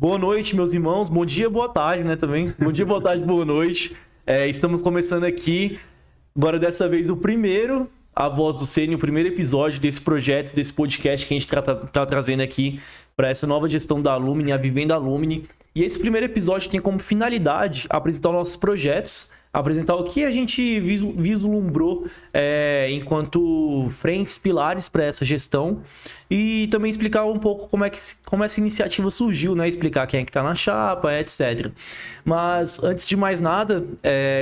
Boa noite, meus irmãos. Bom dia, boa tarde, né, também. Bom dia, boa tarde, boa noite. Estamos começando aqui, agora dessa vez, o primeiro, A Voz do Sênior, o primeiro episódio desse projeto, desse podcast que a gente tá trazendo aqui para essa nova gestão da Alumni, a Vivenda Alumni. E esse primeiro episódio tem como finalidade apresentar os nossos projetos, apresentar o que a gente vislumbrou enquanto frentes, pilares para essa gestão e também explicar um pouco como essa iniciativa surgiu, né? Explicar quem é que está na chapa, etc. Mas, antes de mais nada,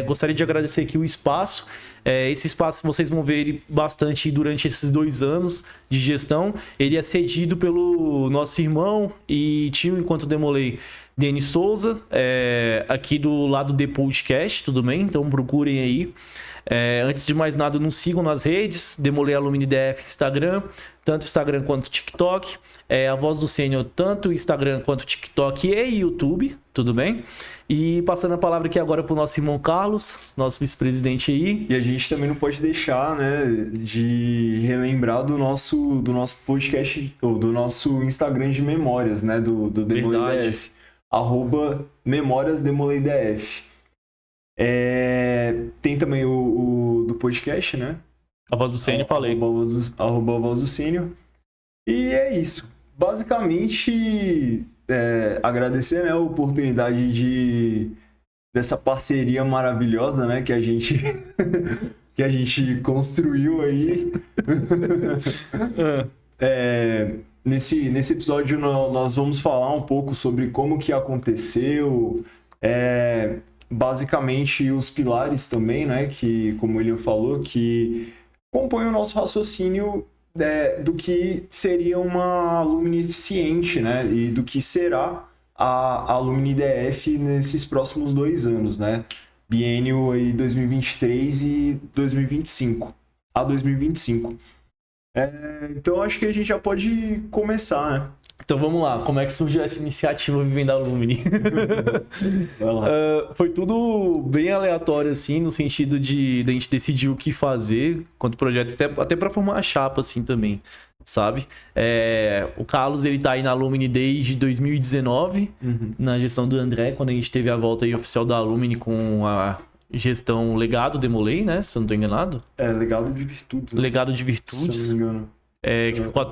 gostaria de agradecer aqui o espaço. Esse espaço vocês vão ver ele bastante durante esses 2 anos de gestão. Ele é cedido pelo nosso irmão e tio, enquanto demolei, Denis Souza, aqui do lado do podcast, tudo bem? Então procurem aí. Antes de mais nada, nos sigam nas redes, Demolei Alumni DF Instagram, tanto Instagram quanto TikTok. A Voz do Sênior, tanto Instagram quanto TikTok e YouTube, tudo bem? E passando a palavra aqui agora para o nosso irmão Carlos, nosso vice-presidente aí. E a gente também não pode deixar, né, de relembrar do nosso podcast, ou do nosso Instagram de memórias, né, do Demolei DF. @memóriasdemoleidf. Tem também o do podcast, né? A Voz do Sênior, falei. @a Voz do Sênior. E é isso. Basicamente, agradecer, né, a oportunidade dessa parceria maravilhosa, né, que a gente que a gente construiu aí. Nesse episódio nós vamos falar um pouco sobre como que aconteceu, basicamente os pilares também, né, que, como o William falou, que compõem o nosso raciocínio do que seria uma Alumni eficiente, né, e do que será a Alumni DF nesses próximos 2 anos, né, biênio aí 2023 e 2025, a 2025. Então acho que a gente já pode começar, né? Então vamos lá, como é que surgiu essa iniciativa Vivenda Alumni? Vai lá. Foi tudo bem aleatório, assim, no sentido de a gente decidir o que fazer quanto projeto, até para formar a chapa, assim, também, sabe? O Carlos, ele tá aí na Alumni desde 2019, na gestão do André, quando a gente teve a volta aí oficial da Alumni com a gestão Legado Demolei, né? Se eu não tô enganado. Legado de Virtudes. Né? Legado de Virtudes. Se eu não me engano.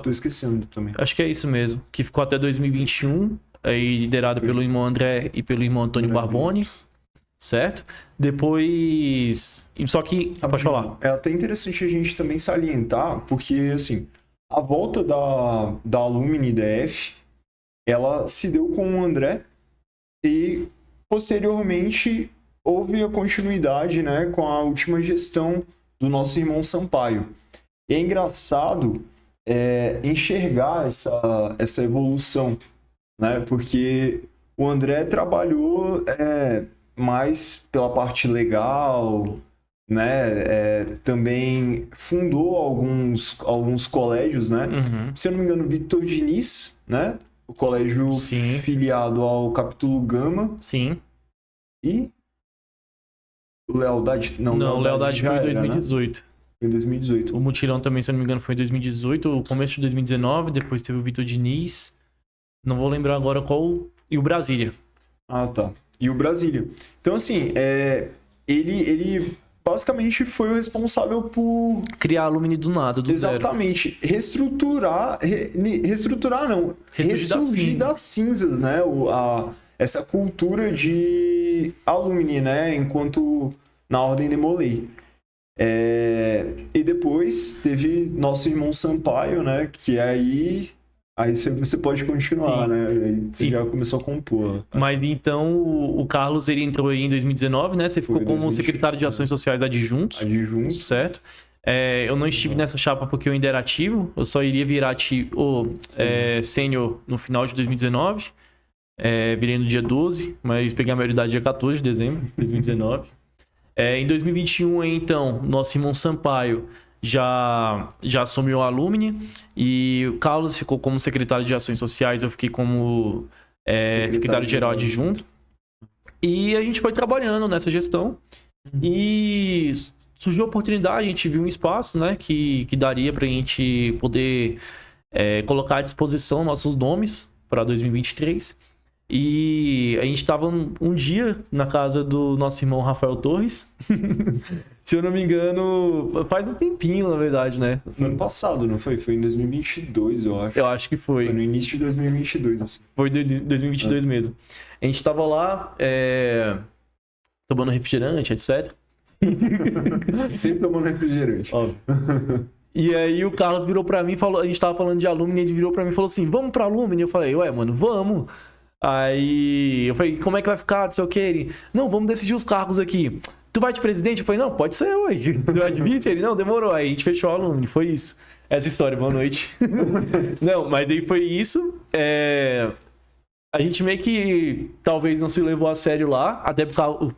Tô esquecendo também. Acho que é isso mesmo. Que ficou até 2021, aí liderada pelo irmão André e pelo irmão Antônio Barboni, certo? Depois... Só que... Pode falar. É até interessante a gente também salientar, porque, assim, a volta da Alumni DF, ela se deu com o André e, posteriormente, houve a continuidade, né, com a última gestão do nosso irmão Sampaio. E é engraçado enxergar essa evolução, né? Porque o André trabalhou mais pela parte legal, né? Também fundou alguns colégios, né? Se eu não me engano, Victor Diniz, né? O colégio Sim. filiado ao Capítulo Gama. Sim. E Lealdade? Não, Lealdade foi em 2018. Né? Em 2018. O Mutirão também, se eu não me engano, foi em 2018, o começo de 2019, depois teve o Vitor Diniz. Não vou lembrar agora qual. E o Brasília. Ah, tá. E o Brasília. Então, assim, ele basicamente foi o responsável por criar Alumni do nada, do zero. Exatamente. Reestruturar não. Ressurgir das cinzas, né? Essa cultura de Alumni, né? Enquanto na Ordem Demolei. E depois teve nosso irmão Sampaio, né? Que aí você pode continuar, né? Aí você já começou a compor. Mas então o Carlos, ele entrou aí em 2019, né? Você ficou como secretário de Ações Sociais adjuntos. Certo? Eu não estive nessa chapa porque eu ainda era ativo. Eu só iria virar sênior no final de 2019. Virei no dia 12, mas peguei a maioridade dia 14 de dezembro de 2019. Em 2021, então, nosso irmão Sampaio já assumiu a Alumni e o Carlos ficou como secretário de Ações Sociais, eu fiquei como secretário-geral adjunto. E a gente foi trabalhando nessa gestão e surgiu a oportunidade, a gente viu um espaço, né, que daria para a gente poder colocar à disposição nossos nomes para 2023. E a gente tava um dia na casa do nosso irmão Rafael Torres. Se eu não me engano, faz um tempinho, na verdade, né? Foi ano passado, não foi? Foi em 2022, eu acho. Eu acho que Foi foi. no início de 2022, assim. Foi de 2022 mesmo. A gente tava lá, tomando refrigerante, etc. Sempre tomando refrigerante. Óbvio. E aí o Carlos virou pra mim e falou, a gente tava falando de Alumni, ele virou pra mim e falou assim, vamos pra Alumni? Eu falei, ué, mano, vamos. Aí eu falei, como é que vai ficar, não sei o que, ele, não, vamos decidir os cargos aqui. Tu vai de presidente? Eu falei, não, pode ser, ué. Tu vai de vice? Ele, não, demorou. Aí a gente fechou a Alumni, foi isso. Essa história, boa noite. Não, mas aí foi isso. A gente meio que talvez não se levou a sério lá, até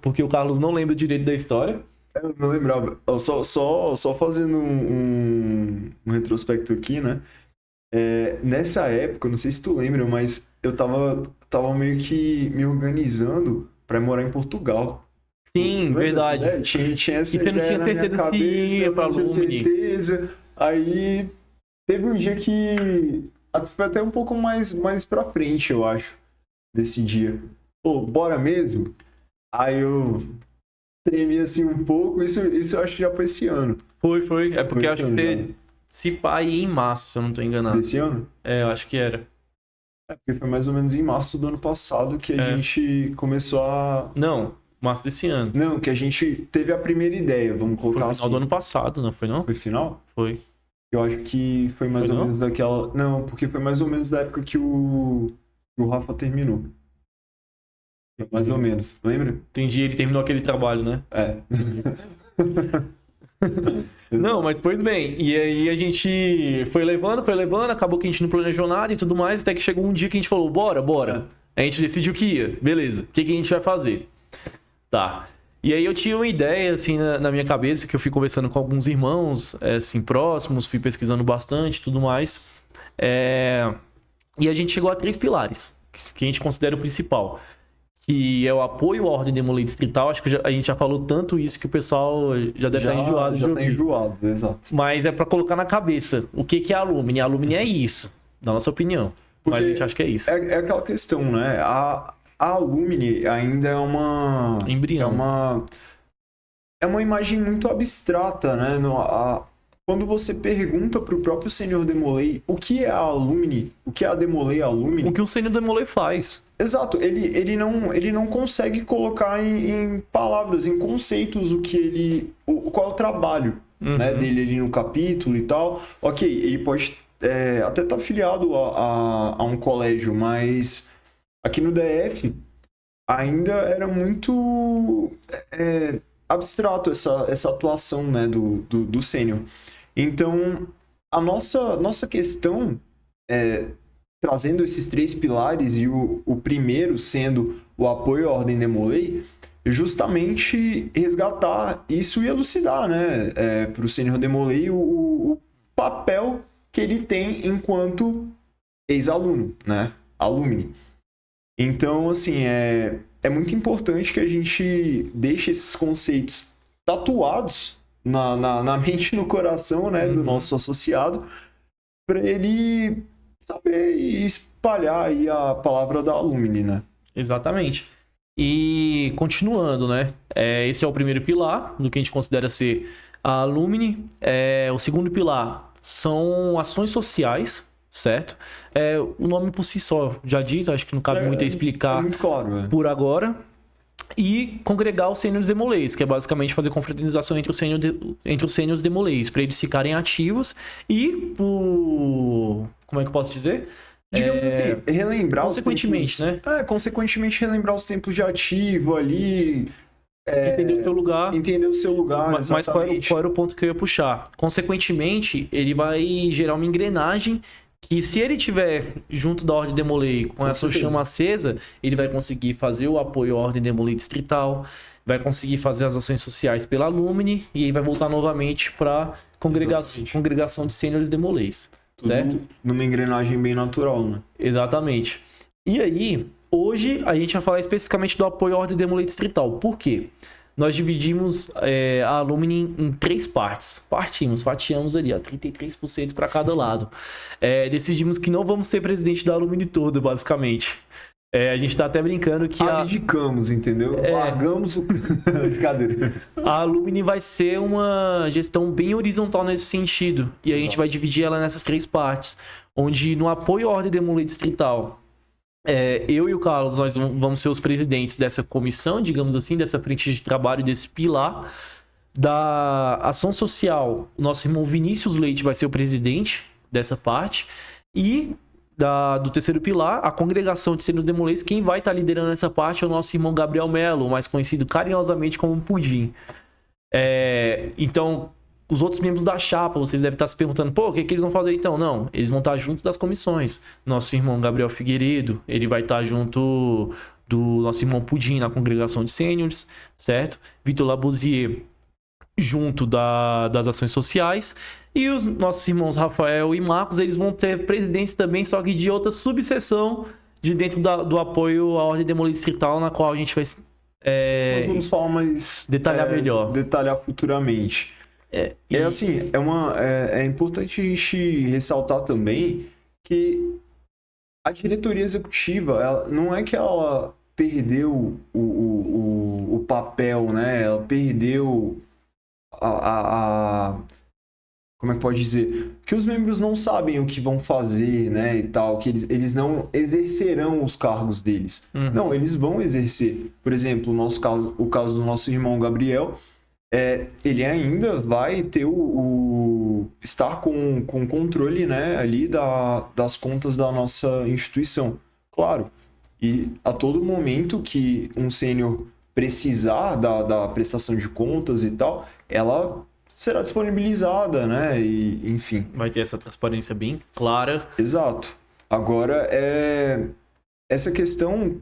porque o Carlos não lembra direito da história. Eu não lembrava. Só fazendo um retrospecto aqui, né? Nessa época, não sei se tu lembra, mas eu tava meio que me organizando pra morar em Portugal. Sim, Tu lembra verdade. dessa ideia? Tinha essa E você não ideia tinha na minha certeza se cabeça, ia eu pra não tinha Alumni. certeza. Aí teve um dia que foi até um pouco mais pra frente, eu acho, desse dia. Pô, bora mesmo? Aí eu tremi assim um pouco, isso eu acho que já foi esse ano. Foi. É porque Foi eu acho que esse ano, você se pá ia em março, se eu não tô enganado. Desse ano? Eu acho que era. Porque foi mais ou menos em março do ano passado que a gente começou a... Não, março desse ano. Não, que a gente teve a primeira ideia, vamos Foi colocar no final do assim. ano passado, não foi não? Foi final? Foi. Eu acho que foi mais Foi ou não? menos daquela... Não, porque foi mais ou menos da época que o Rafa terminou. Foi mais ou menos, lembra? Entendi, ele terminou aquele trabalho, né? É. Não, mas pois bem. E aí a gente foi levando, acabou que a gente não planejou nada e tudo mais, até que chegou um dia que a gente falou, bora. A gente decidiu que ia, beleza. O que a gente vai fazer? Tá. E aí eu tinha uma ideia, assim, na minha cabeça, que eu fui conversando com alguns irmãos, assim, próximos, fui pesquisando bastante e tudo mais. E a gente chegou a 3 pilares, que a gente considera o principal. Que é o apoio à Ordem Demolei Distrital. Acho que a gente já falou tanto isso que o pessoal já deve estar enjoado de Já tá ouvir. enjoado, exato. Mas é pra colocar na cabeça. O que é a Alumni? A Alumni é isso, na nossa opinião. Porque Mas a gente acha que é isso. É aquela questão, né? A Alumni ainda é uma... Embrião. É uma imagem muito abstrata, né? Quando você pergunta para o próprio Senhor Demolei o que é a Alumni, o que é a Demolei Alumni... O que o Senhor Demolei faz. Exato, ele não consegue colocar em palavras, em conceitos qual é o trabalho, né, dele ali no capítulo e tal. Ok, ele pode até estar afiliado a um colégio, mas aqui no DF ainda era muito abstrato essa atuação, né, do sênior. Então, a nossa questão trazendo esses 3 pilares e o primeiro sendo o apoio à Ordem Demolei, justamente resgatar isso e elucidar, né, para o Senhor Demolei o papel que ele tem enquanto ex-aluno, né, alumni. Então, assim, é muito importante que a gente deixe esses conceitos tatuados na mente e no coração, né, do nosso associado, para ele saber espalhar aí a palavra da Alumni, né? Exatamente. E continuando, né? Esse é o primeiro pilar do que a gente considera ser a Alumni. O segundo pilar são ações sociais, certo? O nome por si só já diz, acho que não cabe muito a explicar muito claro, por agora. E congregar os sêniores demoleis, que é basicamente fazer confraternização entre os sêniores demoleis, para eles ficarem ativos e como é que eu posso dizer? Digamos assim, relembrar consequentemente, os tempos, né? Consequentemente relembrar os tempos de ativo ali. Entender o seu lugar. Entender o seu lugar, Mas qual era o ponto que eu ia puxar? Consequentemente, ele vai gerar uma engrenagem que, se ele tiver junto da Ordem Demolei com essa chama acesa, ele vai conseguir fazer o apoio à Ordem Demolei Distrital, vai conseguir fazer as ações sociais pela Alumni e aí vai voltar novamente para congregação de sêniores demoleis. Certo? Tudo numa engrenagem bem natural, né? Exatamente. E aí, hoje a gente vai falar especificamente do apoio à Ordem Demolei Distrital. Por quê? Nós dividimos a Alumni em 3 partes. Fatiamos ali, 33% para cada lado. Decidimos que não vamos ser presidente da Alumni toda, basicamente. A gente tá até brincando que abdicamos, entendeu? Largamos o... Brincadeira. A Alumni vai ser uma gestão bem horizontal nesse sentido. E a gente vai dividir ela nessas 3 partes. Onde no apoio à Ordem Demolei Distrital, eu e o Carlos, nós vamos ser os presidentes dessa comissão, digamos assim, dessa frente de trabalho, desse pilar. Da ação social, o nosso irmão Vinícius Leite vai ser o presidente dessa parte. E do terceiro pilar, a congregação de Sênios Demolês, quem vai estar liderando essa parte é o nosso irmão Gabriel Melo, mais conhecido carinhosamente como Pudim. Então, os outros membros da chapa, vocês devem estar se perguntando, o que eles vão fazer então? Não, eles vão estar junto das comissões. Nosso irmão Gabriel Figueiredo, ele vai estar junto do nosso irmão Pudim na congregação de sêniores, certo? Vitor Labusier junto das ações sociais. E os nossos irmãos Rafael e Marcos, eles vão ter presidentes também, só que de outra subseção de dentro do apoio à Ordem Demolei Distrital, na qual a gente vai nós vamos falar mais... detalhar melhor. Detalhar futuramente. É importante a gente ressaltar também que a diretoria executiva, não é que ela perdeu o papel, né? Ela perdeu como é que pode dizer? Que os membros não sabem o que vão fazer, né, e tal, que eles não exercerão os cargos deles. Uhum. Não, eles vão exercer. Por exemplo, o caso do nosso irmão Gabriel, ele ainda vai ter estar com controle, né, ali das contas da nossa instituição. Claro, e a todo momento que um sênior precisar da prestação de contas e tal, ela será disponibilizada, né? E, enfim. Vai ter essa transparência bem clara. Exato. Agora, essa questão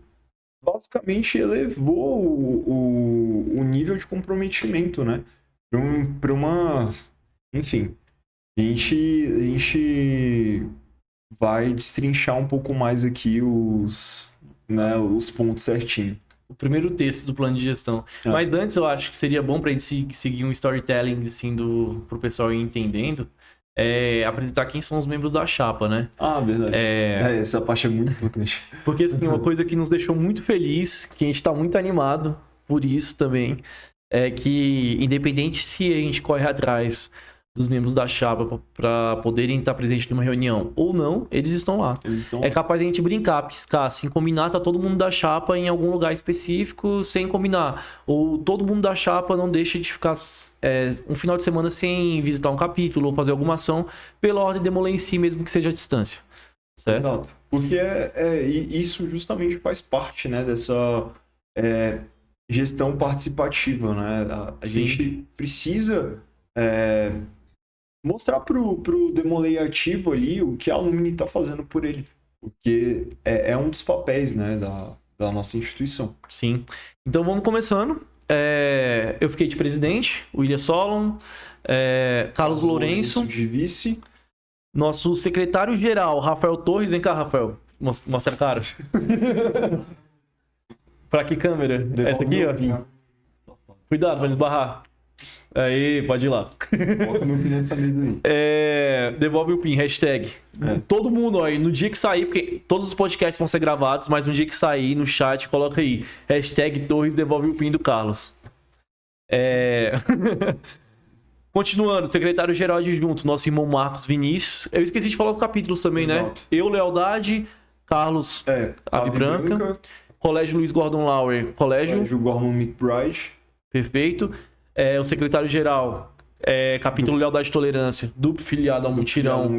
basicamente elevou o nível de comprometimento, né? Para uma... Enfim, a gente vai destrinchar um pouco mais aqui os pontos certinho. O primeiro texto do plano de gestão. Mas antes eu acho que seria bom pra gente seguir um storytelling assim, pro pessoal ir entendendo. Apresentar quem são os membros da chapa, né? Verdade. Essa parte é muito importante. Porque assim, uma coisa que nos deixou muito feliz, que a gente tá muito animado por isso também, é que independente se a gente corre atrás dos membros da chapa para poderem estar presentes numa reunião ou não, eles estão lá. É capaz de a gente brincar, piscar, assim, combinar, tá todo mundo da chapa em algum lugar específico sem combinar. Ou todo mundo da chapa não deixa de ficar um final de semana sem visitar um capítulo ou fazer alguma ação pela Ordem Demolei em si, mesmo que seja à distância. Certo? Exato. Porque isso justamente faz parte, né, dessa gestão participativa, né? A gente precisa... mostrar pro Demolei ativo ali o que a Alumni está fazendo por ele. Porque é um dos papéis, né, da nossa instituição. Sim. Então vamos começando. Eu fiquei de presidente, William Solon, Carlos Lourenço de vice. Nosso secretário-geral, Rafael Torres. Vem cá, Rafael. Mostra a cara. Pra que câmera? Essa aqui, ó. Cuidado pra não esbarrar. Aí, pode ir lá. Coloca meu pin nessa mesa aí. Devolve o pin, hashtag. Todo mundo, ó, no dia que sair, porque todos os podcasts vão ser gravados, mas no dia que sair, no chat, coloca aí, hashtag Torres devolve o pin do Carlos. Continuando, secretário-geral adjunto, nosso irmão Marcos Vinícius. Eu esqueci de falar os capítulos também, Exato. Né? Eu, Lealdade, Carlos, Ave Branca, Colégio Luiz Gordon Lauer, Colégio Gorman McBride. Perfeito. O secretário-geral, capítulo Lealdade e Tolerância, duplo filiado ao Mutirão,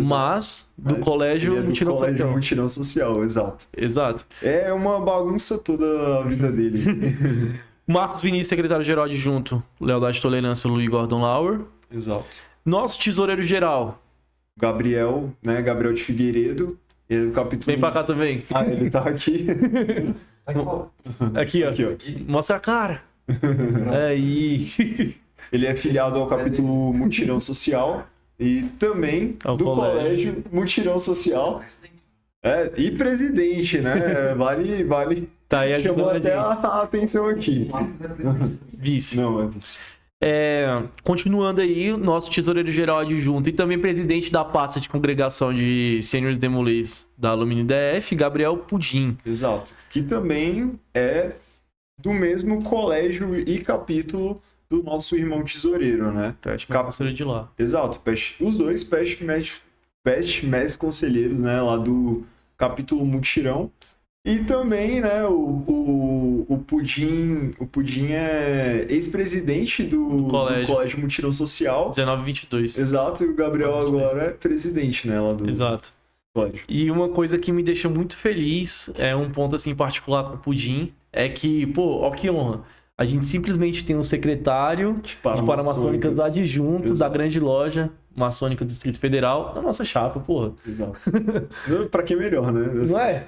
mas do Colégio Mutirão Social, exato. É uma bagunça toda a vida dele. Marcos Vinícius, secretário-geral adjunto, Lealdade e Tolerância, Luiz Gordon Lauer. Exato. Nosso tesoureiro-geral, Gabriel, né? Gabriel de Figueiredo. Ele é do capítulo... Vem pra cá também. Ele tá aqui. Aqui, ó. Mostra a cara. Aí. Ele é filiado ao capítulo Mutirão Social e também do colégio Mutirão Social. E presidente, né? Vale. Tá aí, chamou até a atenção aqui. Vice. Não, é vice. Continuando aí, o nosso tesoureiro-geral adjunto e também presidente da pasta de congregação de Seniors Demolês da Alumni DF, Gabriel Pudim. Exato. Que também é do mesmo colégio e capítulo do nosso irmão tesoureiro, né? Peste mestre de lá. Exato. Os dois peste mestres conselheiros, né? Lá do capítulo Mutirão. E também, né, o Pudim é ex-presidente do Colégio Mutirão Social. 1922. Exato, e o Gabriel agora é presidente, né, lá do Exato. colégio. E uma coisa que me deixa muito feliz, um ponto assim particular com o Pudim, é que, pô, ó que honra. A gente simplesmente tem um secretário de Paramaçônicas adjunto da grande loja maçônica do Distrito Federal na nossa chapa, porra. Exato. Pra que melhor, né? Não é?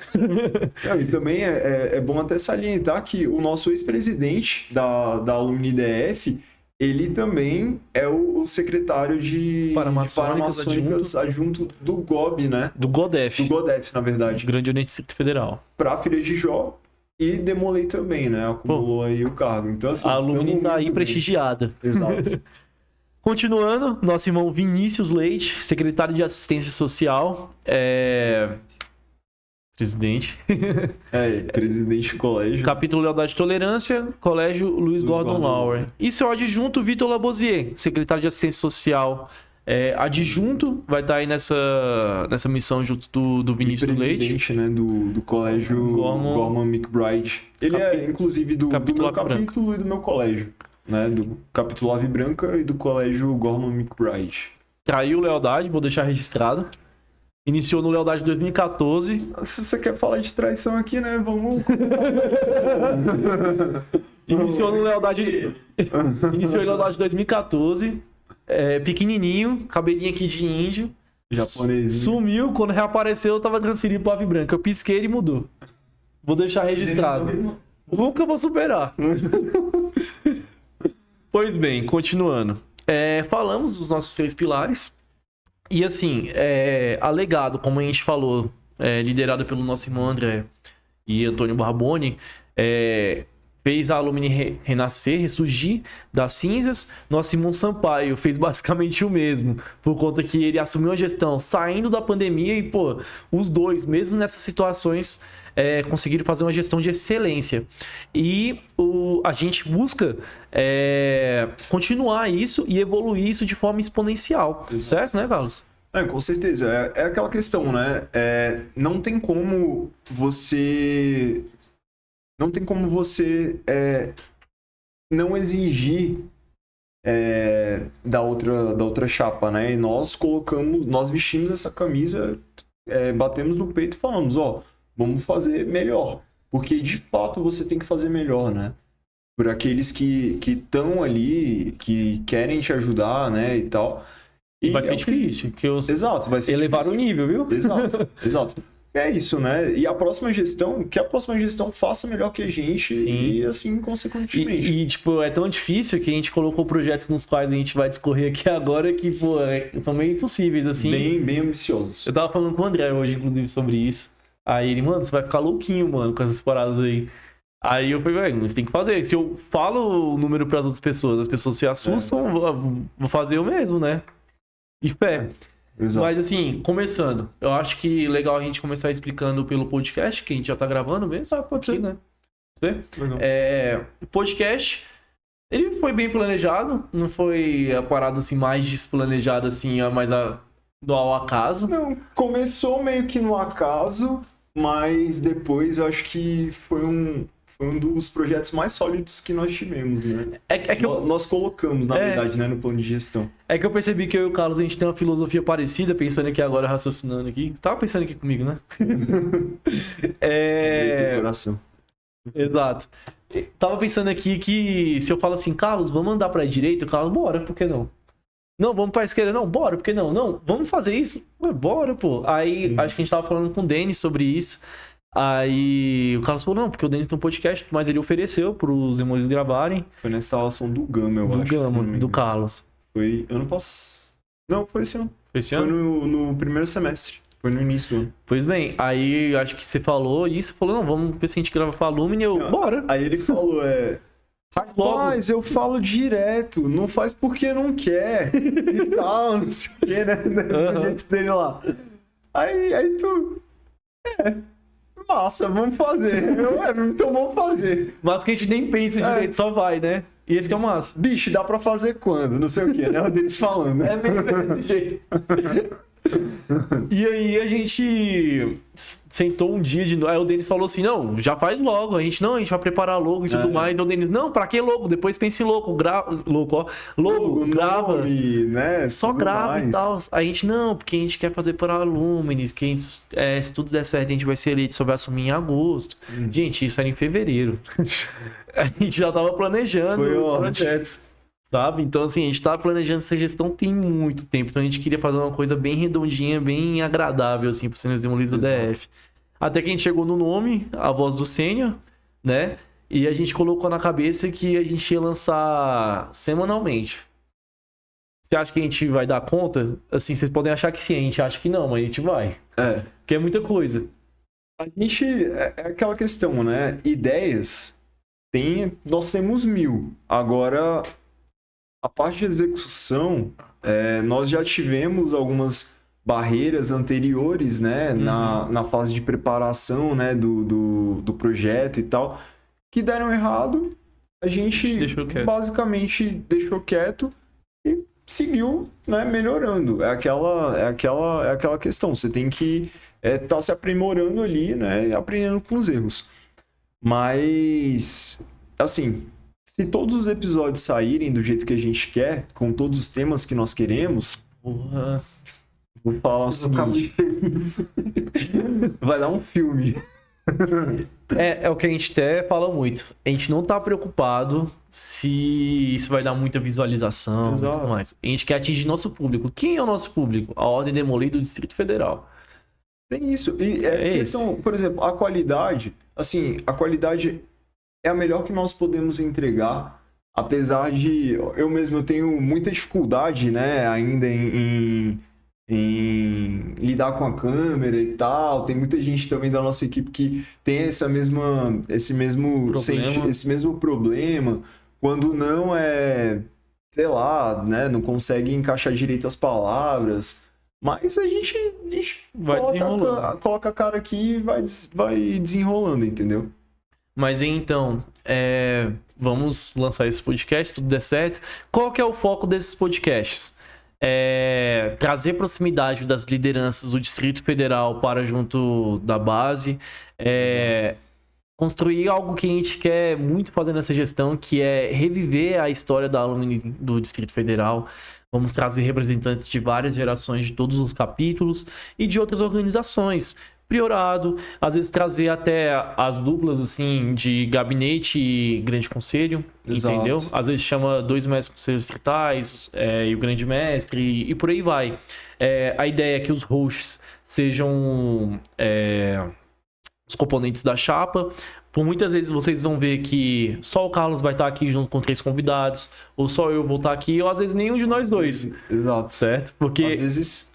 E também é bom até salientar que o nosso ex-presidente da Alumni DF, ele também é o secretário de Paramaçônicas adjunto do GOB, né? Do GODEF. Do GODEF, na verdade. Grande União do Distrito Federal. Pra Filha de Jó. E Demolei também, né? Acumulou aí o cargo. Então, assim, a Alumni tá aí prestigiada. Exato. Continuando, nosso irmão Vinícius Leite, secretário de Assistência Social, presidente. Presidente do colégio. Capítulo Lealdade e Tolerância, Colégio Luiz Gordon Lauer. E seu adjunto, Vitor Labosier, secretário de Assistência Social, adjunto, vai estar aí nessa missão junto do Vinícius Leite. Presidente, né, do colégio Gorman McBride. Ele é, inclusive, do meu capítulo e do meu colégio. Né, do capítulo Ave Branca e do colégio Gorman McBride. Traiu Lealdade, vou deixar registrado. Iniciou no Lealdade 2014. Se você quer falar de traição aqui, né, vamos começar. Iniciou em Lealdade 2014. Pequenininho, cabelinho aqui de índio. Japonesinho. Sumiu, quando reapareceu eu tava transferido pro Ave Branca. Eu pisquei e mudou. Vou deixar registrado. Nunca vou superar. Pois bem, continuando. Falamos dos nossos 3 pilares. E assim, alegado, como a gente falou, liderado pelo nosso irmão André e Antônio Barboni, fez a Alumni renascer, ressurgir das cinzas. Nosso irmão Sampaio fez basicamente o mesmo, por conta que ele assumiu a gestão saindo da pandemia e, pô, os dois, mesmo nessas situações, conseguiram fazer uma gestão de excelência. E a gente busca continuar isso e evoluir isso de forma exponencial. Exato. Certo, né, Carlos? Com certeza. É aquela questão, né? Não tem como você não exigir da outra chapa, né? E nós vestimos essa camisa, batemos no peito e falamos, vamos fazer melhor. Porque, de fato, você tem que fazer melhor, né? Por aqueles que estão ali, que querem te ajudar, né? E tal. E vai ser difícil. Exato, vai ser elevar difícil. O nível, viu? Exato. É isso, né? E a próxima gestão faça melhor que a gente. Sim. E assim, consequentemente. E, tipo, é tão difícil que a gente colocou projetos nos quais a gente vai discorrer aqui agora que, pô, são meio impossíveis, assim. Bem ambiciosos. Eu tava falando com o André hoje, inclusive, sobre isso. Aí ele, mano, você vai ficar louquinho, mano, com essas paradas aí. Aí eu falei, você tem que fazer. Se eu falo o número pras outras pessoas, as pessoas se assustam, vou fazer eu mesmo, né? E fé. Exato. Mas assim, começando, eu acho que legal a gente começar explicando pelo podcast, que a gente já tá gravando mesmo. Pode ser. Aqui, né? Pode ser? Legal. O podcast, ele foi bem planejado, não foi a parada assim mais desplanejada assim, mais ao acaso. Não, começou meio que no acaso, mas depois eu acho que foi um dos projetos mais sólidos que nós tivemos, né? Nós colocamos, na verdade, né, no plano de gestão. É que eu percebi que eu e o Carlos, a gente tem uma filosofia parecida, pensando aqui agora, raciocinando aqui. Tava pensando aqui comigo, né? Do coração. Exato. Tava pensando aqui que se eu falo assim, Carlos, vamos andar pra direita, o Carlos, bora, por que não? Não, vamos pra esquerda, não, bora, por que não? Não, vamos fazer isso? Bora, pô. Aí, acho que a gente tava falando com o Denis sobre isso. Aí o Carlos falou, não, porque o Denis tem um podcast, mas ele ofereceu pros irmãos gravarem. Foi na instalação do Gama, eu acho. Do Gama, do Carlos. Foi ano passado. Não, foi esse ano. Foi esse ano? Foi no primeiro semestre. Foi no início do ano. Pois bem, aí acho que você falou isso, falou, não, vamos ver se a gente grava pra Alumni, bora. Aí ele falou, Faz logo. Mas eu falo direto, não faz porque não quer e tal, não sei o que, né? Do jeito dele lá. Aí tu... Massa, vamos fazer. Então vamos fazer. Mas que a gente nem pensa direito, só vai, né? E esse que é o massa. Bicho, dá pra fazer quando? Não sei o que, né? O deles falando. É meio desse jeito. E aí a gente sentou um dia de novo. Aí o Denis falou assim: não, já faz logo. A gente vai preparar logo e tudo mais. Então o Denis, não, pra que logo? Depois pense em logo, logo, grava. Nome, né? Só Tudo grava mais. e tal. A gente, não, porque a gente quer fazer para Lumines, que a gente, se tudo der certo, a gente vai ser eleito, só vai assumir em agosto. Gente, isso era em fevereiro. A gente já tava planejando os projetos. Sabe? Então, assim, a gente tá planejando essa gestão tem muito tempo. Então, a gente queria fazer uma coisa bem redondinha, bem agradável, assim, pro Sênior Demolidos do DF. Até que a gente chegou no nome, a voz do Sênior, né? E a gente colocou na cabeça que a gente ia lançar semanalmente. Você acha que a gente vai dar conta? Assim, vocês podem achar que sim, a gente acha que não, mas a gente vai. Porque é muita coisa. A gente... É aquela questão, né? Ideias, nós temos 1000. Agora... A parte de execução, nós já tivemos algumas barreiras anteriores, né, na fase de preparação, né, do projeto e tal, que deram errado, a gente basicamente deixou quieto e seguiu, né, melhorando. É aquela questão, você tem que estar se aprimorando ali, né, e aprendendo com os erros. Mas, assim... Se todos os episódios saírem do jeito que a gente quer, com todos os temas que nós queremos, vou falar o seguinte, vai dar um filme. É o que a gente até fala muito. A gente não tá preocupado se isso vai dar muita visualização e tudo mais. A gente quer atingir nosso público. Quem é o nosso público? A Ordem Demolida do Distrito Federal. Tem isso. E questão, por exemplo, a qualidade, assim, a qualidade... é a melhor que nós podemos entregar, apesar de eu tenho muita dificuldade, né, ainda em lidar com a câmera e tal. Tem muita gente também da nossa equipe que tem esse mesmo problema, quando não sei lá, né, não consegue encaixar direito as palavras. Mas a gente coloca a cara aqui e vai desenrolando, entendeu? Mas então, vamos lançar esse podcast, tudo der certo. Qual que é o foco desses podcasts? Trazer proximidade das lideranças do Distrito Federal para junto da base. Construir algo que a gente quer muito fazer nessa gestão, que é reviver a história da alumni do Distrito Federal. Vamos trazer representantes de várias gerações de todos os capítulos e de outras organizações. Priorado, às vezes trazer até as duplas assim de gabinete e grande conselho, entendeu? Às vezes chama 2 mestres conselhos distritais e o grande mestre e por aí vai. A ideia é que os hosts sejam os componentes da chapa. Por muitas vezes vocês vão ver que só o Carlos vai estar aqui junto com 3 convidados, ou só eu vou estar aqui, ou às vezes nenhum de nós dois. Exato. Certo? Porque... às vezes,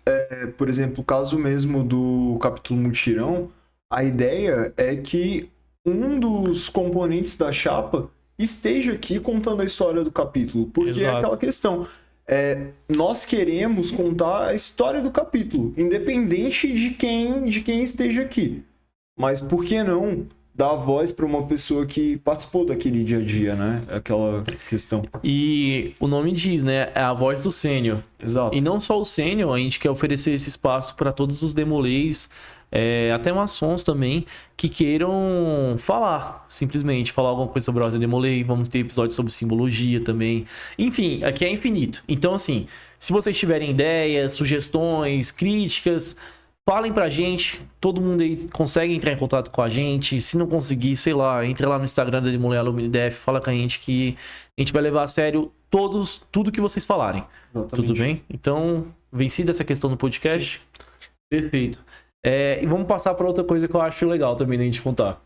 por exemplo, o caso mesmo do capítulo Mutirão, a ideia é que um dos componentes da chapa esteja aqui contando a história do capítulo. Porque é aquela questão. Nós queremos contar a história do capítulo, independente de quem esteja aqui. Mas por que não dar voz para uma pessoa que participou daquele dia a dia, né? Aquela questão. E o nome diz, né? É a voz do sênior. Exato. E não só o sênior, a gente quer oferecer esse espaço para todos os demolês, até maçons também, que queiram falar, simplesmente, falar alguma coisa sobre a Ordem Demolei. Vamos ter episódios sobre simbologia também. Enfim, aqui é infinito. Então, assim, se vocês tiverem ideias, sugestões, críticas... falem pra gente, todo mundo aí consegue entrar em contato com a gente. Se não conseguir, sei lá, entre lá no Instagram da Demolei Alumni DF, fala com a gente que a gente vai levar a sério tudo que vocês falarem. Exatamente. Tudo bem? Então, vencida essa questão do podcast. Sim. Perfeito. E vamos passar para outra coisa que eu acho legal também da gente contar.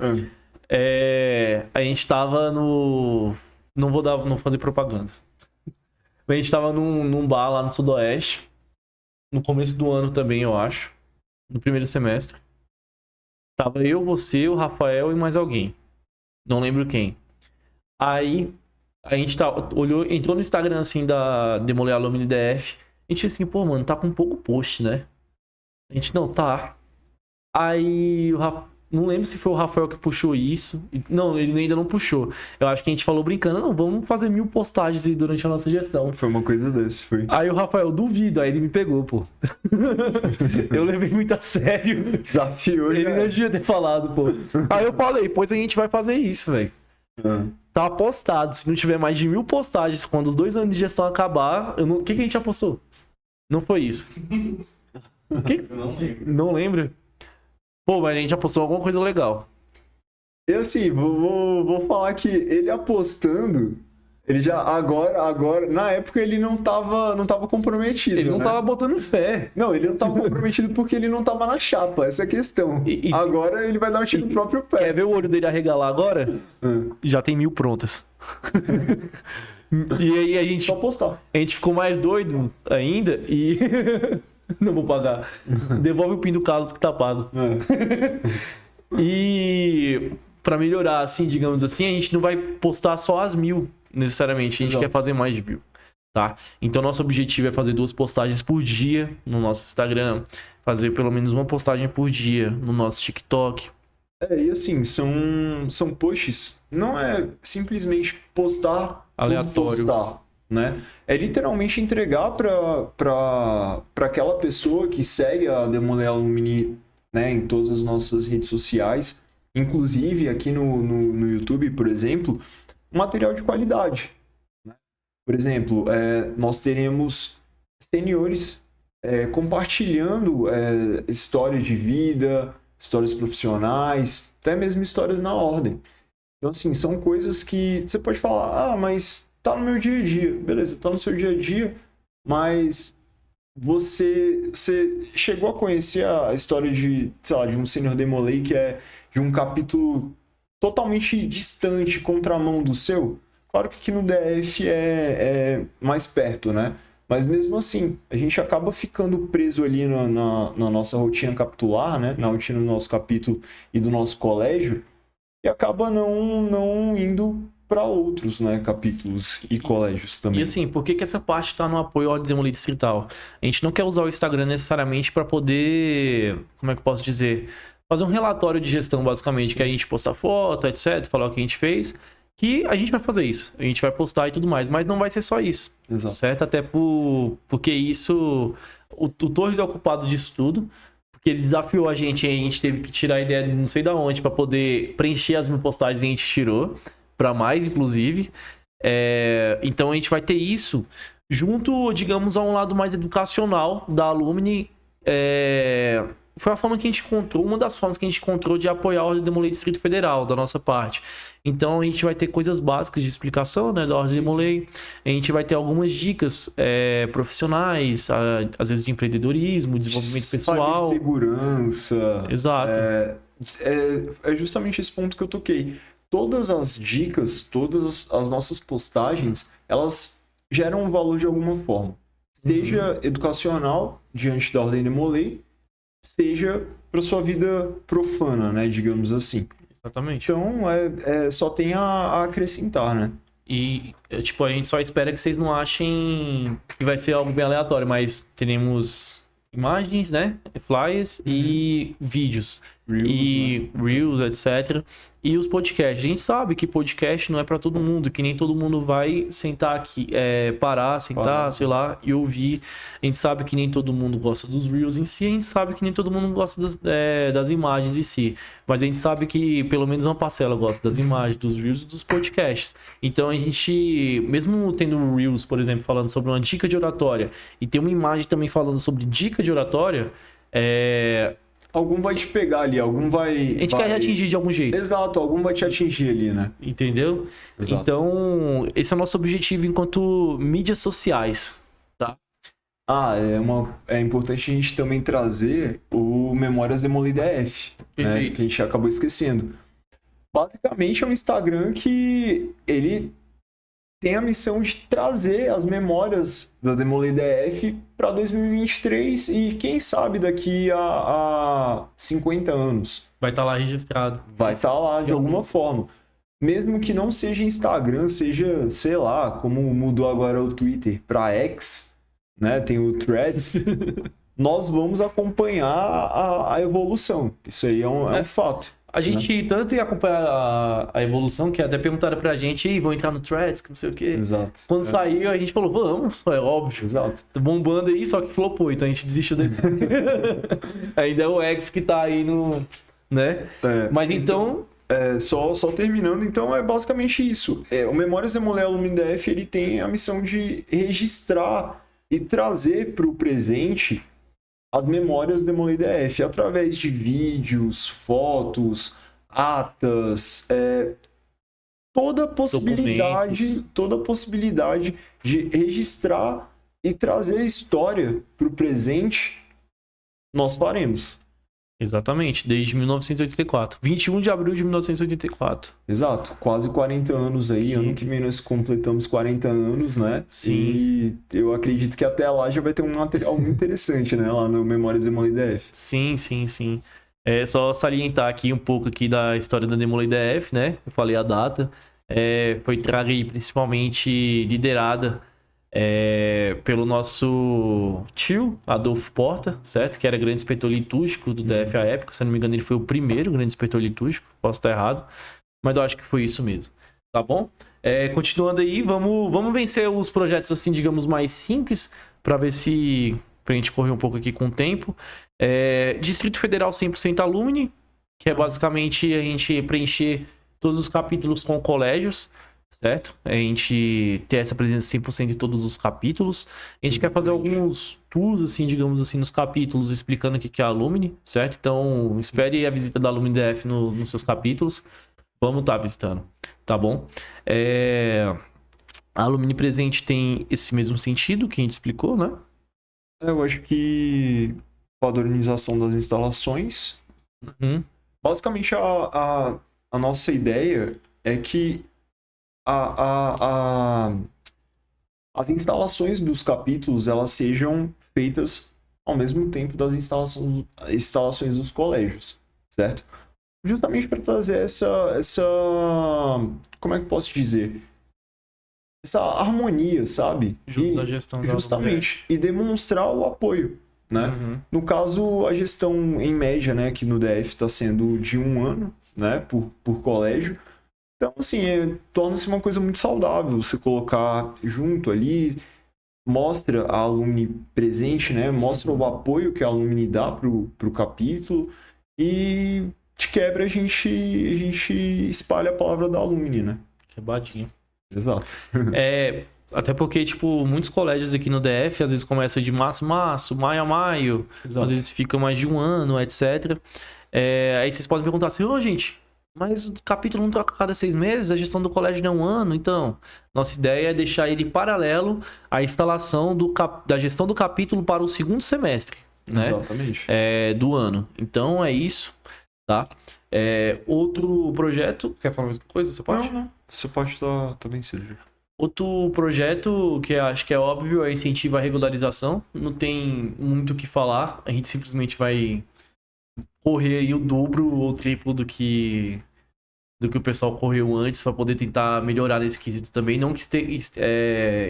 A gente tava no... Não vou fazer propaganda. A gente tava num bar lá no Sudoeste, no começo do ano também, eu acho. No primeiro semestre. Tava eu, você, o Rafael e mais alguém. Não lembro quem. Aí, a gente entrou no Instagram, assim, da Demolei Alumni DF. A gente assim, pô, mano, tá com pouco post, né? A gente, não, tá. Aí, não lembro se foi o Rafael que puxou isso. Não, ele ainda não puxou. Eu acho que a gente falou brincando, não, vamos fazer 1000 postagens aí durante a nossa gestão. Foi uma coisa desse, foi. Aí o Rafael, duvido, aí ele me pegou, pô. Eu levei muito a sério. Desafiou, Ele não devia ter falado, pô. Aí eu falei, pois a gente vai fazer isso, velho. Tá apostado. Se não tiver mais de 1000 postagens, quando os 2 anos de gestão acabar, o que a gente apostou? Não foi isso. Não lembra? Pô, mas a gente apostou alguma coisa legal. E assim, vou falar que ele apostando, ele já agora, na época ele não tava comprometido, Ele não né? tava botando fé. Não, ele não tava comprometido porque ele não tava na chapa, essa é a questão. Agora ele vai dar um tiro no próprio pé. Quer ver o olho dele arregalar agora? Já tem 1000 prontas. E aí a Só postar. gente ficou mais doido ainda e... Não vou pagar. Devolve o PIN do Carlos que tá pago. E pra melhorar, assim, digamos assim, a gente não vai postar só as 1000, necessariamente. A gente quer fazer mais de 1000, tá? Então, nosso objetivo é fazer 2 postagens por dia no nosso Instagram. Fazer pelo menos uma postagem por dia no nosso TikTok. E assim, são posts, não é simplesmente postar por Aleatório. postar, né? É literalmente entregar para aquela pessoa que segue a Demolei Alumni, né, em todas as nossas redes sociais, inclusive aqui no YouTube, por exemplo, material de qualidade, né? Por exemplo, nós teremos seniores compartilhando histórias de vida, histórias profissionais, até mesmo histórias na ordem. Então, assim, são coisas que você pode falar, mas tá no meu dia a dia. Beleza, tá no seu dia a dia, mas você chegou a conhecer a história de, sei lá, de um Senior Demolei que é de um capítulo totalmente distante, contramão do seu? Claro que aqui no DF é mais perto, né? Mas mesmo assim, a gente acaba ficando preso ali na nossa rotina capitular, né? Na rotina do nosso capítulo e do nosso colégio, e acaba não indo para outros, né, capítulos e colégios também. E assim, por que essa parte está no apoio ao Demolei Distrital? A gente não quer usar o Instagram necessariamente para poder, como é que eu posso dizer, fazer um relatório de gestão, basicamente, que a gente posta foto, etc, falar o que a gente fez, que a gente vai fazer isso, a gente vai postar e tudo mais, mas não vai ser só isso, Exato. certo? Até porque isso, o Torres é o culpado disso tudo, porque ele desafiou a gente teve que tirar a ideia de não sei da onde para poder preencher as 1000 postagens e a gente tirou, para mais, inclusive. Então a gente vai ter isso junto, digamos, a um lado mais educacional da Alumni. Foi a forma que a gente encontrou, uma das formas que a gente encontrou de apoiar a Ordem Demolei Distrito Federal, da nossa parte. Então a gente vai ter coisas básicas de explicação, né, da Ordem Demolei. A gente vai ter algumas dicas profissionais, às vezes de empreendedorismo, desenvolvimento pessoal. Segurança. Exato. É justamente esse ponto que eu toquei. Todas as dicas, todas as nossas postagens, elas geram um valor de alguma forma. Seja educacional, diante da Ordem Demolei, seja para sua vida profana, né, digamos assim. Exatamente. Então, só tem a acrescentar, né? E, tipo, a gente só espera que vocês não achem que vai ser algo bem aleatório, mas teremos imagens, né, flyers e vídeos. Reels, etc. E os podcasts. A gente sabe que podcast não é para todo mundo, que nem todo mundo vai sentar aqui, sentar, sei lá, e ouvir. A gente sabe que nem todo mundo gosta dos Reels em si, a gente sabe que nem todo mundo gosta das imagens em si. Mas a gente sabe que pelo menos uma parcela gosta das imagens, dos Reels e dos podcasts. Então a gente, mesmo tendo Reels, por exemplo, falando sobre uma dica de oratória, e tem uma imagem também falando sobre dica de oratória, algum vai te pegar ali, algum vai... A gente quer te atingir de algum jeito. Exato, algum vai te atingir ali, né? Entendeu? Exato. Então, esse é o nosso objetivo enquanto mídias sociais, tá? É importante a gente também trazer o Memórias Demolei DF, né? Que a gente acabou esquecendo. Basicamente é um Instagram que ele tem a missão de trazer as memórias da Demolei DF para 2023 e quem sabe daqui a 50 anos. Vai estar lá registrado. Vai estar lá de alguma forma. mesmo que não seja Instagram, seja, sei lá, como mudou agora o Twitter para X, né? Tem o Threads. Nós vamos acompanhar a evolução. Isso aí é um fato. A gente tanto ia acompanhar a evolução, que até perguntaram pra gente, "Ih, vão entrar no Threads, que não sei o quê." Exato. Quando saiu, a gente falou, vamos, é óbvio. Exato. Tá bombando aí, só que flopou, então a gente desistiu dele. Ainda é o X que tá aí no... né? Mas então... Só terminando, então é basicamente isso. O Memórias Demolei Alumni DF, ele tem a missão de registrar e trazer para o presente as memórias do Demolei DF através de vídeos, fotos, atas, toda a possibilidade de registrar e trazer a história para o presente, nós faremos. Exatamente, desde 1984. 21 de abril de 1984. Exato, quase 40 anos aí. Sim. Ano que vem nós completamos 40 anos, né? Sim. E eu acredito que até lá já vai ter um material muito interessante, né? Lá no Memórias Demolei DF. Sim. É só salientar aqui um pouco aqui da história da Demolei DF, né? Eu falei a data. Foi traga principalmente liderada pelo nosso tio, Adolfo Porta, certo? Que era grande inspetor litúrgico do DF à época. Se eu não me engano, ele foi o primeiro grande inspetor litúrgico. Posso estar errado, mas eu acho que foi isso mesmo. Tá bom? Continuando aí, vamos vencer os projetos, assim, digamos, mais simples, para ver se... pra gente correr um pouco aqui com o tempo. Distrito Federal 100% Alumni, que é basicamente a gente preencher todos os capítulos com colégios, certo? A gente ter essa presença 100% em todos os capítulos. A gente quer fazer alguns tours, assim, digamos assim, nos capítulos, explicando o que é Alumni, certo? Então, espere a visita da Alumni DF nos seus capítulos. Vamos estar visitando, tá bom? A Alumni Presente tem esse mesmo sentido que a gente explicou, né? Eu acho que padronização das instalações. Basicamente, a nossa ideia é que as instalações dos capítulos elas sejam feitas ao mesmo tempo das instalações dos colégios, certo? Justamente para trazer essa... Como é que eu posso dizer? Essa harmonia, sabe? Junto da gestão da justamente. E demonstrar o apoio, né? No caso, a gestão em média, né, que no DF está sendo de 1 ano, né, por colégio. Então, assim, torna-se uma coisa muito saudável você colocar junto ali, mostra a alumni presente, né? Mostra o apoio que a alumni dá pro capítulo e de quebra a gente espalha a palavra da alumni, né? Quebradinho. Exato. Até porque, tipo, muitos colégios aqui no DF, às vezes começam de março, maio a maio, Exato. Às vezes fica mais de 1 ano, etc. Aí vocês podem perguntar assim, gente, mas o capítulo não troca a cada 6 meses, a gestão do colégio não é 1 ano, então nossa ideia é deixar ele paralelo à instalação da gestão do capítulo para o 2º semestre, né? Exatamente. Do ano. Então é isso, tá? Outro projeto, quer falar a mesma coisa? Você pode? Não. Essa parte tá bem cedo. Outro projeto que eu acho que é óbvio é incentivo à regularização. Não tem muito o que falar. A gente simplesmente vai correr aí o dobro ou o triplo do que o pessoal correu antes para poder tentar melhorar nesse quesito também. Não que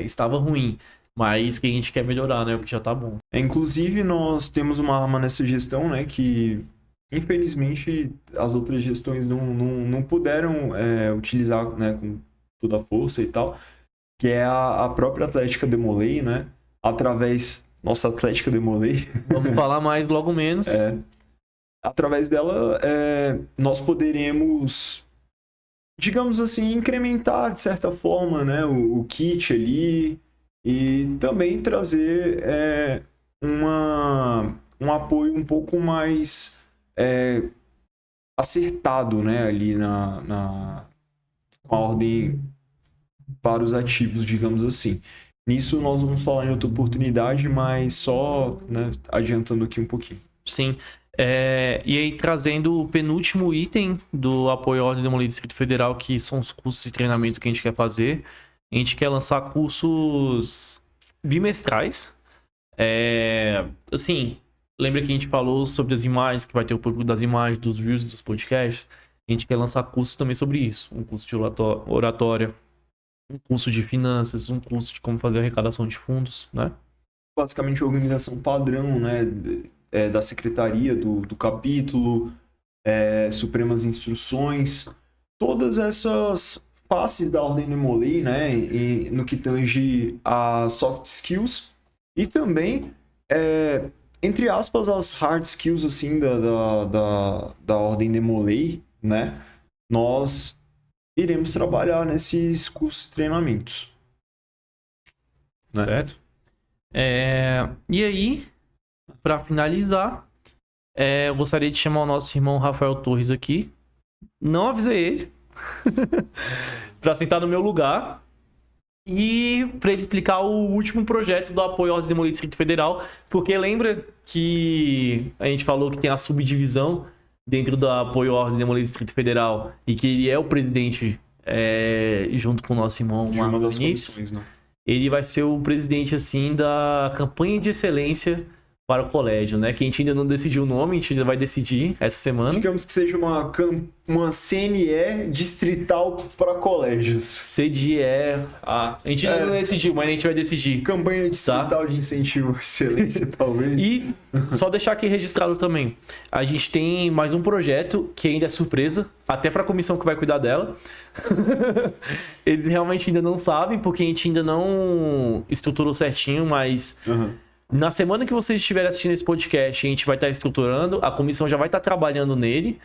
estava ruim, mas que a gente quer melhorar, né? O que já tá bom. Inclusive, nós temos uma arma nessa gestão, né? Que, infelizmente, as outras gestões não puderam utilizar, né, com toda a força e tal, que é a própria Atlética Demolei, né? Através... Nossa, Atlética Demolei. Vamos falar mais logo menos. Através dela, nós poderemos, digamos assim, incrementar, de certa forma, né, o kit ali e também trazer um apoio um pouco mais acertado, né, ali na ordem para os ativos, digamos assim. Nisso nós vamos falar em outra oportunidade, mas só, né, adiantando aqui um pouquinho. Sim. E aí, trazendo o penúltimo item do apoio à Ordem Demolei Distrito Federal, que são os cursos e treinamentos que a gente quer fazer. A gente quer lançar cursos bimestrais. Assim, lembra que a gente falou sobre as imagens, que vai ter o público das imagens, dos reels, dos podcasts? A gente quer lançar cursos também sobre isso. Um curso de oratória, um curso de finanças, um curso de como fazer arrecadação de fundos, né? Basicamente, a organização padrão, né, da secretaria, do capítulo, supremas instruções, todas essas faces da Ordem Demolei, né, no que tange a soft skills e também, entre aspas, as hard skills, assim, da Ordem Demolei, né, nós iremos trabalhar nesses cursos e treinamentos. Né? Certo? E aí, para finalizar, eu gostaria de chamar o nosso irmão Rafael Torres aqui. Não avisei ele para sentar no meu lugar e para ele explicar o último projeto do apoio à Ordem Demolei do Distrito Federal, porque lembra que a gente falou que tem a subdivisão dentro do apoio à Ordem Demolei do Distrito Federal e que ele é o presidente junto com o nosso irmão De uma Marcos das Vinícius. comissões, né? Ele vai ser o presidente, assim, da campanha de excelência para o colégio, né? Que a gente ainda não decidiu o nome, a gente ainda vai decidir essa semana. Digamos que seja uma CNE distrital para colégios. CDE... A gente ainda não decidiu, mas a gente vai decidir. Campanha distrital de incentivo à excelência, talvez. E só deixar aqui registrado também. A gente tem mais um projeto que ainda é surpresa, até para a comissão que vai cuidar dela. Eles realmente ainda não sabem, porque a gente ainda não estruturou certinho, mas... Na semana que vocês estiverem assistindo esse podcast, a gente vai estar estruturando, a comissão já vai estar trabalhando nele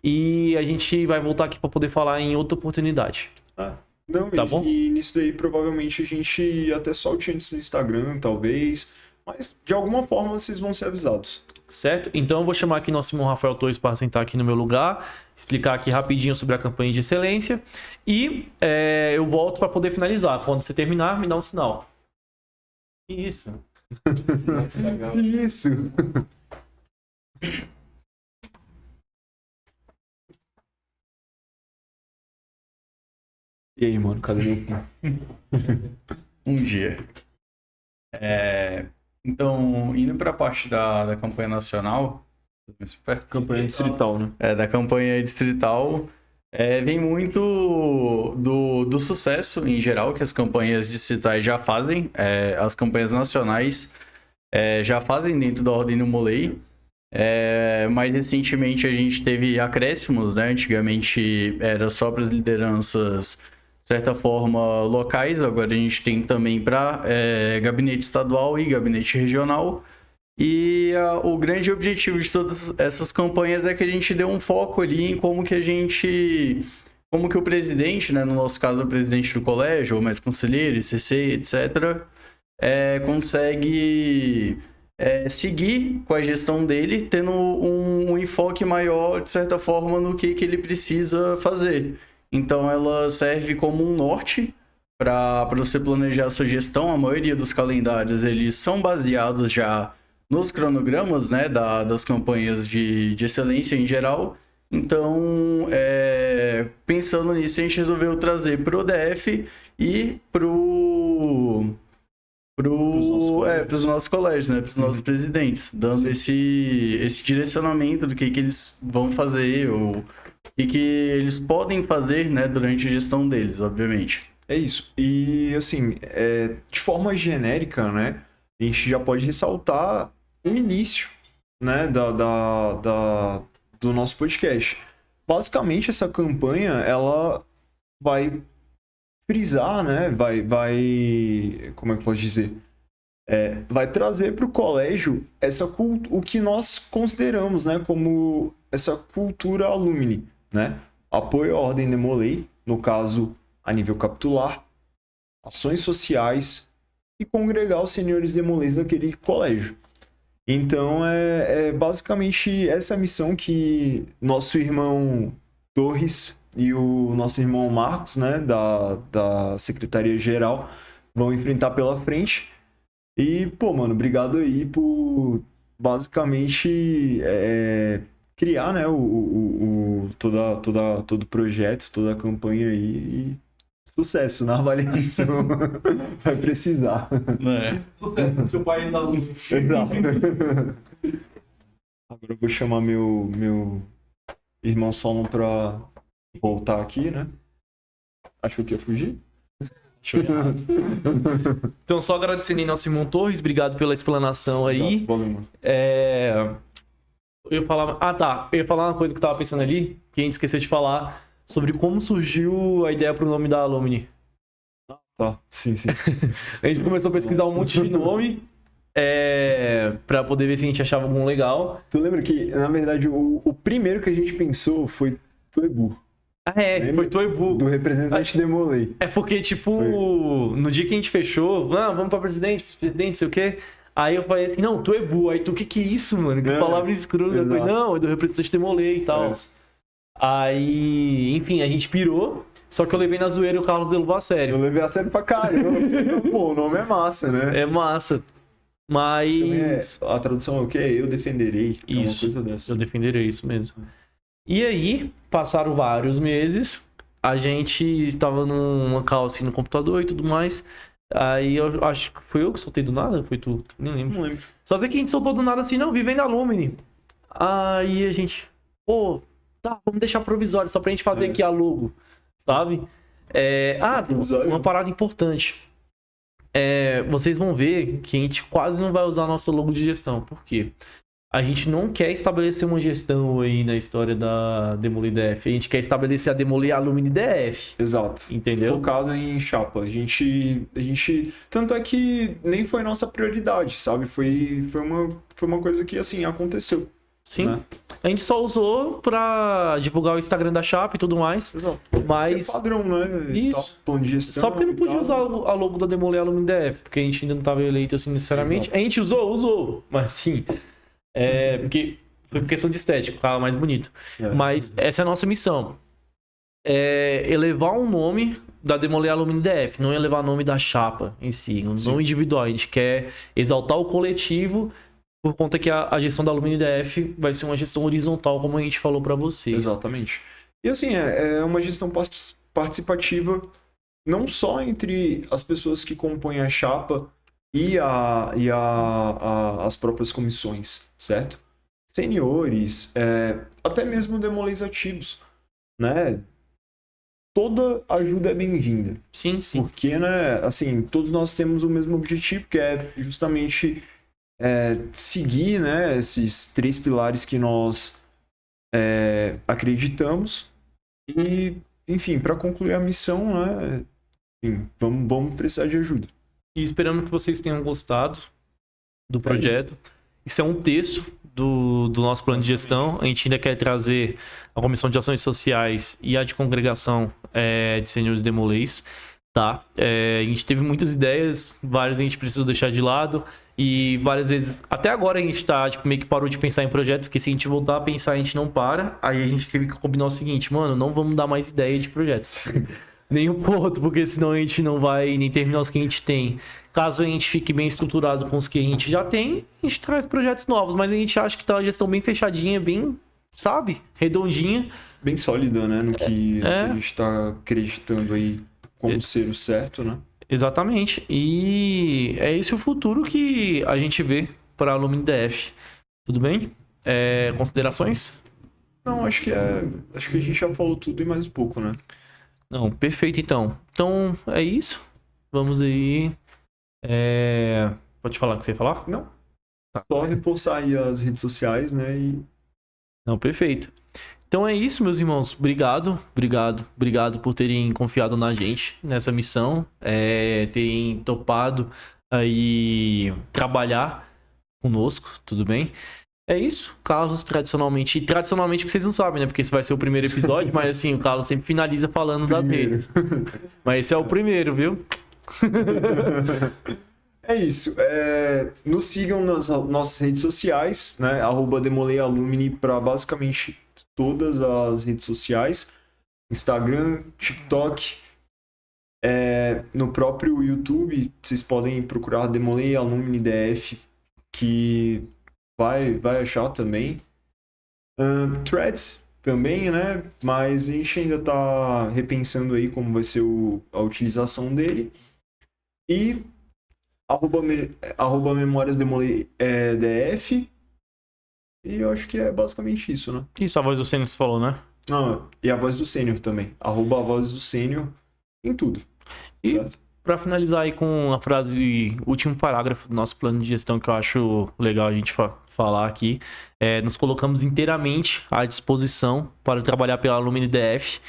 e a gente vai voltar aqui para poder falar em outra oportunidade. Não, tá bom? E nisso daí provavelmente a gente até solte antes no Instagram, talvez, mas de alguma forma vocês vão ser avisados. Certo? Então eu vou chamar aqui nosso irmão Rafael Torres para sentar aqui no meu lugar, explicar aqui rapidinho sobre a campanha de excelência e eu volto para poder finalizar. Quando você terminar, me dá um sinal. Isso. Isso. E aí, mano, cadê meu pin? Um dia. Então, indo para a parte da campanha nacional, Campanha distrital, né? Da campanha distrital, vem muito do sucesso em geral que as campanhas distritais já fazem. As campanhas nacionais já fazem dentro da Ordem Demolei. Mais recentemente a gente teve acréscimos, né? Antigamente era só para as lideranças, de certa forma, locais. Agora a gente tem também para gabinete estadual e gabinete regional. E o grande objetivo de todas essas campanhas é que a gente dê um foco ali em como que o presidente, né, no nosso caso o presidente do colégio, ou mais conselheiro, ICC, etc., consegue seguir com a gestão dele, tendo um enfoque maior, de certa forma, no que ele precisa fazer. Então ela serve como um norte para você planejar a sua gestão. A maioria dos calendários eles são baseados já nos cronogramas, né, das campanhas de excelência em geral. Então, pensando nisso, a gente resolveu trazer para o DF e para os nossos colégios, né, para os nossos presidentes, dando esse direcionamento do que eles vão fazer, ou o que eles podem fazer, né, durante a gestão deles, obviamente. É isso. E, assim, de forma genérica, né, a gente já pode ressaltar o início, né, do nosso podcast. Basicamente, essa campanha, ela vai frisar, né, como é que eu posso dizer? Vai trazer para o colégio o que nós consideramos, né, como essa cultura alumni, né? Apoio à Ordem Demolei, no caso, a nível capitular, ações sociais e congregar os senhores demoleis daquele colégio. Então, basicamente essa missão que nosso irmão Torres e o nosso irmão Marcos, né, da Secretaria-Geral, vão enfrentar pela frente. E, pô, mano, obrigado aí por, basicamente, criar, né, todo o projeto, toda a campanha aí. E sucesso na avaliação. Vai precisar. Sucesso no seu país da luz. Exato. Agora eu vou chamar meu irmão Solon pra voltar aqui, né? Achou que ia fugir? Show de bola. Então, só agradecendo aí nosso irmão Torres, obrigado pela explanação aí. Exato, valeu, mano. Eu ia falar. Ah, tá. Eu ia falar uma coisa que eu tava pensando ali, que a gente esqueceu de falar, sobre como surgiu a ideia pro nome da Alumni. Tá, sim. A gente começou a pesquisar um monte de nome pra poder ver se a gente achava algum legal. Tu lembra que, na verdade, o primeiro que a gente pensou foi Tuebu, Ah, Lembra? foi Toibu. do representante Demolei. É porque, tipo, Foi. no dia que a gente fechou, vamos pra presidente, não sei o quê. Aí eu falei assim, não, Toibu. Aí tu, que é isso, mano? Que palavra escrota. Eu falei, exato. não, é do representante Demolei e tal. É. Aí, enfim, a gente pirou. Só que eu levei na zoeira e o Carlos levou a Eu sério. levei a sério pra caramba. Pô, o nome é massa, né? É massa. Também Mas a tradução é o quê? Eu defenderei. É uma Isso. coisa dessa. eu defenderei isso mesmo. E aí, passaram vários meses. A gente estava numa call assim no computador e tudo mais. Aí eu acho que foi eu que soltei do nada? Foi tu? Nem lembro. Não lembro. Só sei que a gente soltou do nada assim, não, vivendo a Lumini. Aí a gente, pô, tá, vamos deixar provisório só pra gente fazer aqui a logo, sabe? Provisório. Uma parada importante. Vocês vão ver que a gente quase não vai usar nosso logo de gestão. Por quê? A gente não quer estabelecer uma gestão aí na história da Demoli DF. A gente quer estabelecer a Demoli Alumni DF. Exato. Entendeu? Focado em chapa. A gente. Tanto é que nem foi nossa prioridade, sabe? Foi uma coisa que, assim, aconteceu. Sim. Né? A gente só usou pra divulgar o Instagram da Chapa e tudo mais. Exato. Mas É padrão, né? Isso. Tal, plano de gestão. só porque não e podia tal. usar a logo da Demoli Alumni DF, porque a gente ainda não estava eleito assim necessariamente. Exato. A gente usou, mas sim. Porque foi por questão de estética, ficava mais bonito. É. Mas essa é a nossa missão. Elevar o nome da Demoli Alumni DF, não elevar o nome da chapa em si, um nome individual. A gente quer exaltar o coletivo por conta que a gestão da Alumni DF vai ser uma gestão horizontal, como a gente falou para vocês. Exatamente. E assim, é uma gestão participativa não só entre as pessoas que compõem a chapa e as próprias comissões, certo? Seniores, até mesmo demolês ativos, né? Toda ajuda é bem-vinda. Sim. Porque, né, assim, todos nós temos o mesmo objetivo, que é justamente seguir, né, esses 3 pilares que nós acreditamos. E, enfim, para concluir a missão, né, enfim, vamos precisar de ajuda. E esperamos que vocês tenham gostado do projeto. Isso é um terço do nosso plano de gestão. A gente ainda quer trazer a Comissão de Ações Sociais e a de Congregação de Senhores Demolês. Tá? A gente teve muitas ideias, várias a gente precisou deixar de lado. E várias vezes, até agora a gente tá, meio que parou de pensar em projeto, porque se a gente voltar a pensar, a gente não para. Aí a gente teve que combinar o seguinte, mano, não vamos dar mais ideia de projeto. Nem um ponto, porque senão a gente não vai nem terminar os que a gente tem. Caso a gente fique bem estruturado com os que a gente já tem, a gente traz projetos novos, mas a gente acha que tá uma gestão bem fechadinha, bem, sabe, redondinha. Bem sólida, né, no que a gente tá acreditando aí como ser o certo, né? Exatamente. E é esse o futuro que a gente vê para a Alumni DF. Tudo bem? Considerações? Não, acho que a gente já falou tudo e mais um pouco, né? Não, perfeito então. Então é isso. Vamos aí. Pode falar o que você ia falar? Não. Só reforçar aí as redes sociais, né? Não, perfeito. Então é isso, meus irmãos. Obrigado por terem confiado na gente nessa missão, terem topado aí trabalhar conosco, tudo bem? É isso, Carlos, tradicionalmente que vocês não sabem, né? Porque esse vai ser o primeiro episódio, mas assim, o Carlos sempre finaliza falando das redes. Mas esse é o primeiro, viu? É isso. Nos sigam nas nossas redes sociais, né? @demoleialumni para basicamente todas as redes sociais. Instagram, TikTok. No próprio YouTube, vocês podem procurar Demolei Alumni DF, que vai achar também. Threads também, né? Mas a gente ainda tá repensando aí como vai ser a utilização dele. E @memóriasdemolei DF. E eu acho que é basicamente isso, né? Isso, a voz do sênior que você falou, né? Ah, e a voz do sênior também. @ a voz do sênior em tudo. E Certo? para finalizar aí com a frase, último parágrafo do nosso plano de gestão que eu acho legal a gente falar aqui, nos colocamos inteiramente à disposição para trabalhar pela Alumni DF,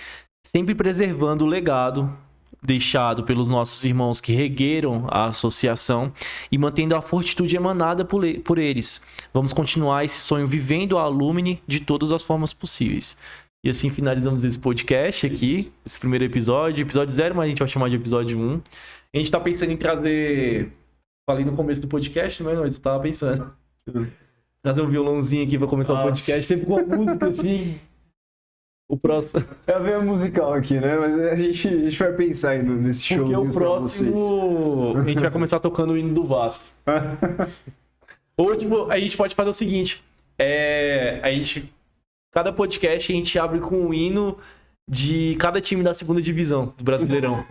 sempre preservando o legado deixado pelos nossos irmãos que regueram a associação e mantendo a fortitude emanada por eles. Vamos continuar esse sonho vivendo a Alumni de todas as formas possíveis. E assim finalizamos esse podcast aqui, esse primeiro episódio 0, mas a gente vai chamar de episódio 1. A gente tá pensando em trazer, falei no começo do podcast, mas eu tava pensando, trazer um violãozinho aqui pra começar o podcast, sempre com a música assim. O próximo. É a veia musical aqui, né? Mas a gente vai pensar ainda nesse show. Porque o próximo a gente vai começar tocando o hino do Vasco. Ou tipo, a gente pode fazer o seguinte, cada podcast a gente abre com o hino de cada time da segunda divisão do Brasileirão.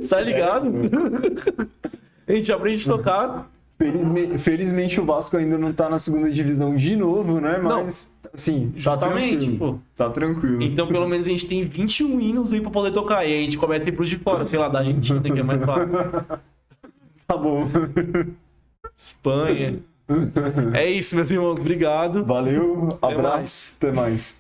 Tá ligado? A gente aprende a tocar. Felizmente o Vasco ainda não tá na segunda divisão de novo, né? Mas, assim, tá Justamente, tranquilo. pô. Tá tranquilo. Então, pelo menos a gente tem 21 hinos aí pra poder tocar. E aí a gente começa a ir pros de fora, sei lá, da Argentina, que é mais fácil. Tá bom. Espanha. É isso, meus irmãos. Obrigado. Valeu, Até abraço, até mais.